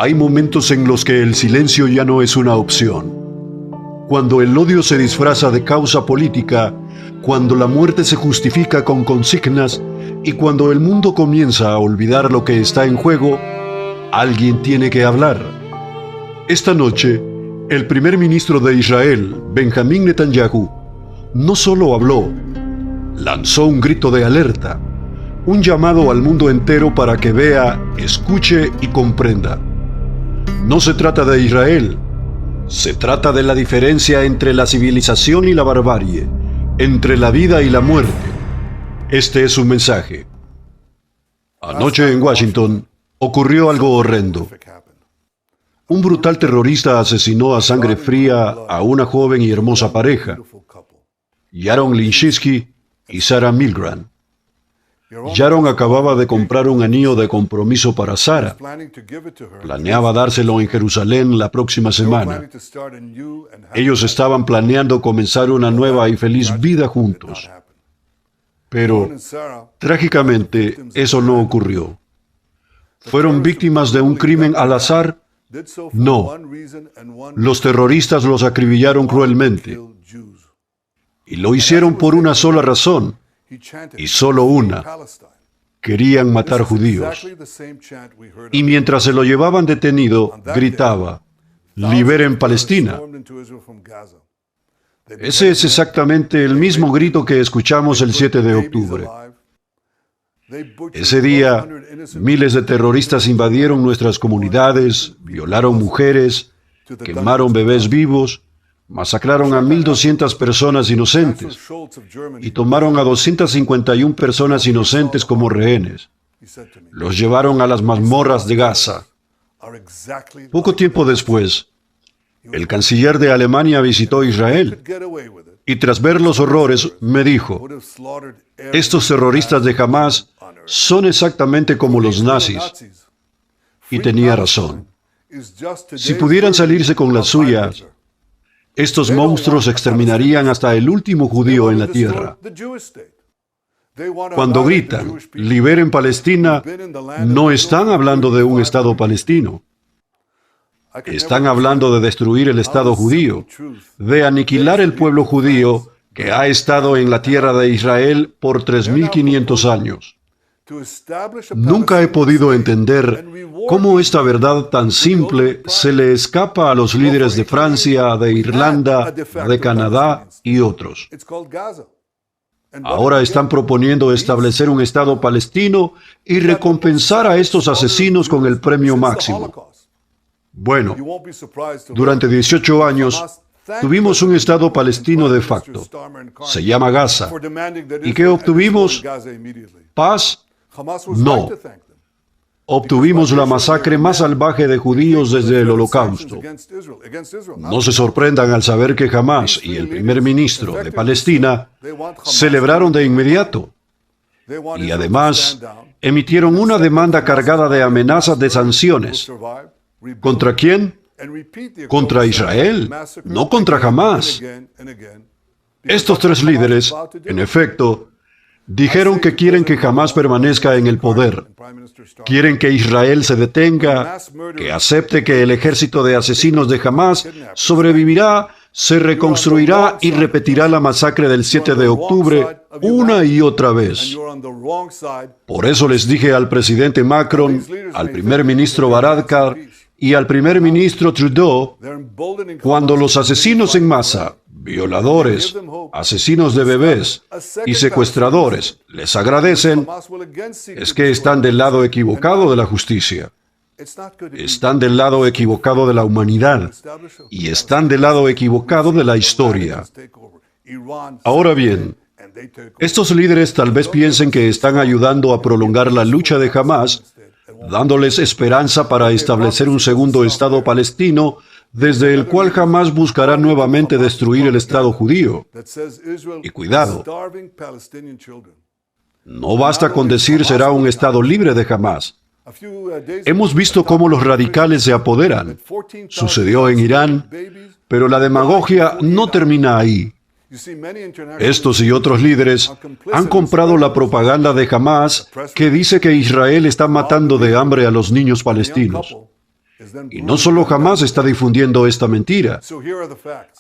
Hay momentos en los que el silencio ya no es una opción. Cuando el odio se disfraza de causa política, cuando la muerte se justifica con consignas y cuando el mundo comienza a olvidar lo que está en juego, alguien tiene que hablar. Esta noche, el primer ministro de Israel, Benjamín Netanyahu, no solo habló, lanzó un grito de alerta, un llamado al mundo entero para que vea, escuche y comprenda. No se trata de Israel, se trata de la diferencia entre la civilización y la barbarie, entre la vida y la muerte. Este es su mensaje. Anoche en Washington ocurrió algo horrendo. Un brutal terrorista asesinó a sangre fría a una joven y hermosa pareja, Yaron Linshinsky y Sarah Milgram. Yaron acababa de comprar un anillo de compromiso para Sarah. Planeaba dárselo en Jerusalén la próxima semana. Ellos estaban planeando comenzar una nueva y feliz vida juntos. Pero, trágicamente, eso no ocurrió. ¿Fueron víctimas de un crimen al azar? No. Los terroristas los acribillaron cruelmente. Y lo hicieron por una sola razón, y solo una. Querían matar judíos. Y mientras se lo llevaban detenido, gritaba, «Liberen Palestina». Ese es exactamente el mismo grito que escuchamos el 7 de octubre. Ese día, miles de terroristas invadieron nuestras comunidades, violaron mujeres, quemaron bebés vivos, masacraron a 1.200 personas inocentes y tomaron a 251 personas inocentes como rehenes. Los llevaron a las mazmorras de Gaza. Poco tiempo después, el canciller de Alemania visitó Israel y tras ver los horrores me dijo, estos terroristas de Hamás son exactamente como los nazis. Y tenía razón. Si pudieran salirse con las suyas, estos monstruos exterminarían hasta el último judío en la tierra. Cuando gritan, liberen Palestina, no están hablando de un Estado palestino. Están hablando de destruir el Estado judío, de aniquilar el pueblo judío que ha estado en la tierra de Israel por 3.500 años. Nunca he podido entender cómo esta verdad tan simple se le escapa a los líderes de Francia, de Irlanda, de Canadá y otros. Ahora están proponiendo establecer un Estado palestino y recompensar a estos asesinos con el premio máximo. Bueno, durante 18 años tuvimos un Estado palestino de facto. Se llama Gaza. ¿Y qué obtuvimos? ¿Paz? No. Obtuvimos la masacre más salvaje de judíos desde el Holocausto. No se sorprendan al saber que Hamás y el primer ministro de Palestina celebraron de inmediato. Y además emitieron una demanda cargada de amenazas de sanciones. ¿Contra quién? Contra Israel, no contra Hamás. Estos tres líderes, en efecto, dijeron que quieren que Hamás permanezca en el poder. Quieren que Israel se detenga, que acepte que el ejército de asesinos de Hamás sobrevivirá, se reconstruirá y repetirá la masacre del 7 de octubre una y otra vez. Por eso les dije al presidente Macron, al primer ministro Varadkar y al primer ministro Trudeau, cuando los asesinos en masa, violadores, asesinos de bebés y secuestradores les agradecen, es que están del lado equivocado de la justicia. Están del lado equivocado de la humanidad y están del lado equivocado de la historia. Ahora bien, estos líderes tal vez piensen que están ayudando a prolongar la lucha de Hamás, dándoles esperanza para establecer un segundo Estado palestino, desde el cual Hamás buscará nuevamente destruir el Estado judío. Y cuidado, no basta con decir será un Estado libre de Hamás. Hemos visto cómo los radicales se apoderan. Sucedió en Irán, pero la demagogia no termina ahí. Estos y otros líderes han comprado la propaganda de Hamás que dice que Israel está matando de hambre a los niños palestinos. Y no solo Hamás está difundiendo esta mentira.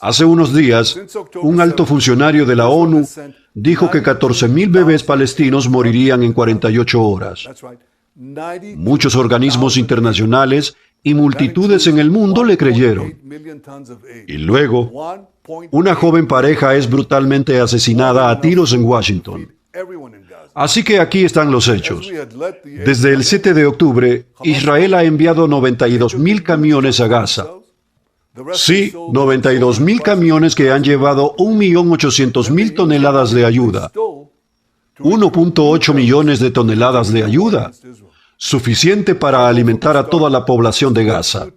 Hace unos días, un alto funcionario de la ONU dijo que 14.000 bebés palestinos morirían en 48 horas. Muchos organismos internacionales y multitudes en el mundo le creyeron. Y luego, una joven pareja es brutalmente asesinada a tiros en Washington. Así que aquí están los hechos. Desde el 7 de octubre, Israel ha enviado 92.000 camiones a Gaza. Sí, 92.000 camiones que han llevado 1.800.000 toneladas de ayuda. 1.8 millones de toneladas de ayuda. Suficiente para alimentar a toda la población de Gaza.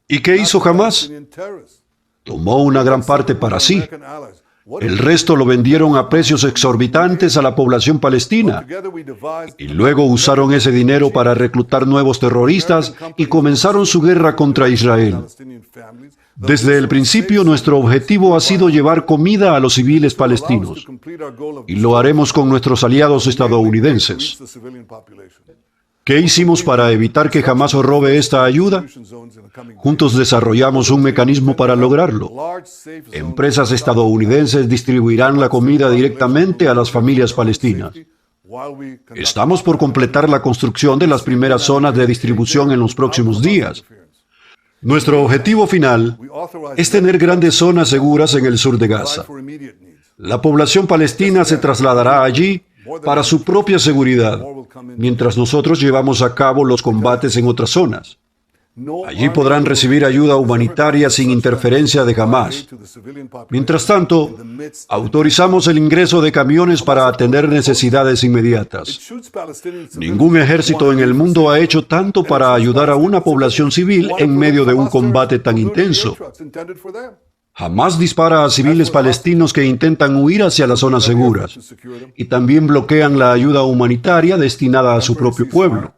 ¿Y qué hizo Hamás? Tomó una gran parte para sí. El resto lo vendieron a precios exorbitantes a la población palestina. Y luego usaron ese dinero para reclutar nuevos terroristas y comenzaron su guerra contra Israel. Desde el principio, nuestro objetivo ha sido llevar comida a los civiles palestinos. Y lo haremos con nuestros aliados estadounidenses. ¿Qué hicimos para evitar que Hamás robe esta ayuda? Juntos desarrollamos un mecanismo para lograrlo. Empresas estadounidenses distribuirán la comida directamente a las familias palestinas. Estamos por completar la construcción de las primeras zonas de distribución en los próximos días. Nuestro objetivo final es tener grandes zonas seguras en el sur de Gaza. La población palestina se trasladará allí para su propia seguridad, mientras nosotros llevamos a cabo los combates en otras zonas. Allí podrán recibir ayuda humanitaria sin interferencia de Hamás. Mientras tanto, autorizamos el ingreso de camiones para atender necesidades inmediatas. Ningún ejército en el mundo ha hecho tanto para ayudar a una población civil en medio de un combate tan intenso. Hamás dispara a civiles palestinos que intentan huir hacia las zonas seguras y también bloquean la ayuda humanitaria destinada a su propio pueblo.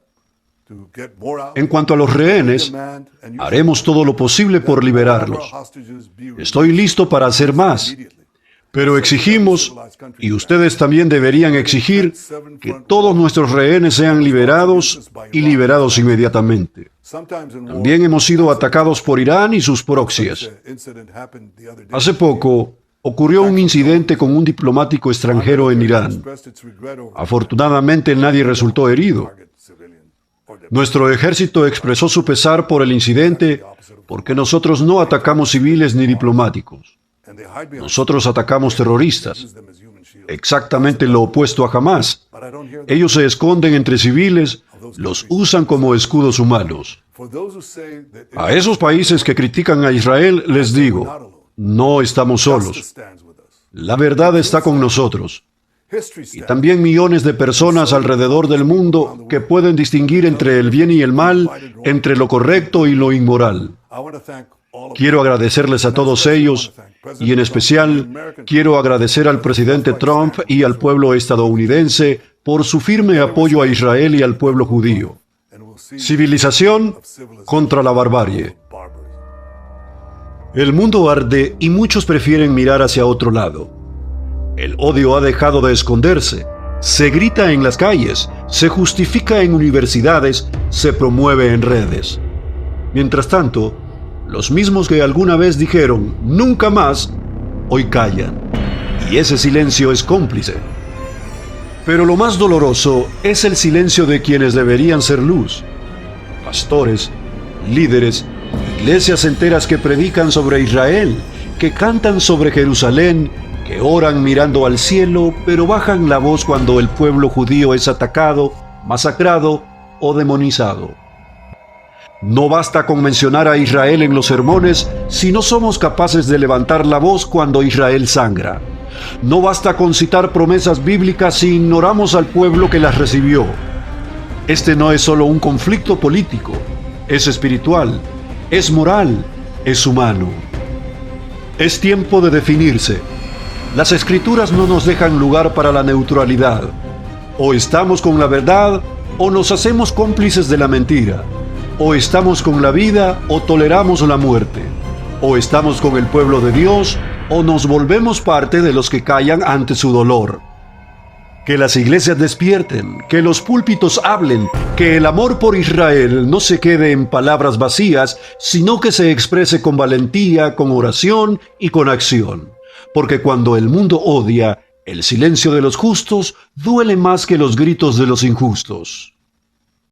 En cuanto a los rehenes, haremos todo lo posible por liberarlos. Estoy listo para hacer más, pero exigimos, y ustedes también deberían exigir, que todos nuestros rehenes sean liberados y liberados inmediatamente. También hemos sido atacados por Irán y sus proxies. Hace poco, ocurrió un incidente con un diplomático extranjero en Irán. Afortunadamente, nadie resultó herido. Nuestro ejército expresó su pesar por el incidente porque nosotros no atacamos civiles ni diplomáticos. Nosotros atacamos terroristas. Exactamente lo opuesto a Hamás. Ellos se esconden entre civiles, los usan como escudos humanos. A esos países que critican a Israel les digo, no estamos solos. La verdad está con nosotros. Y también millones de personas alrededor del mundo que pueden distinguir entre el bien y el mal, entre lo correcto y lo inmoral. Quiero agradecerles a todos ellos, y en especial quiero agradecer al presidente Trump y al pueblo estadounidense por su firme apoyo a Israel y al pueblo judío. Civilización contra la barbarie. El mundo arde y muchos prefieren mirar hacia otro lado. El odio ha dejado de esconderse. Se grita en las calles, se justifica en universidades, se promueve en redes. Mientras tanto, los mismos que alguna vez dijeron «nunca más», hoy callan. Y ese silencio es cómplice. Pero lo más doloroso es el silencio de quienes deberían ser luz. Pastores, líderes, iglesias enteras que predican sobre Israel, que cantan sobre Jerusalén, que oran mirando al cielo, pero bajan la voz cuando el pueblo judío es atacado, masacrado o demonizado. No basta con mencionar a Israel en los sermones si no somos capaces de levantar la voz cuando Israel sangra. No basta con citar promesas bíblicas si ignoramos al pueblo que las recibió. Este no es solo un conflicto político, es espiritual, es moral, es humano. Es tiempo de definirse. Las Escrituras no nos dejan lugar para la neutralidad. O estamos con la verdad o nos hacemos cómplices de la mentira. O estamos con la vida o toleramos la muerte. O estamos con el pueblo de Dios o nos volvemos parte de los que callan ante su dolor. Que las iglesias despierten, que los púlpitos hablen, que el amor por Israel no se quede en palabras vacías, sino que se exprese con valentía, con oración y con acción. Porque cuando el mundo odia, el silencio de los justos duele más que los gritos de los injustos.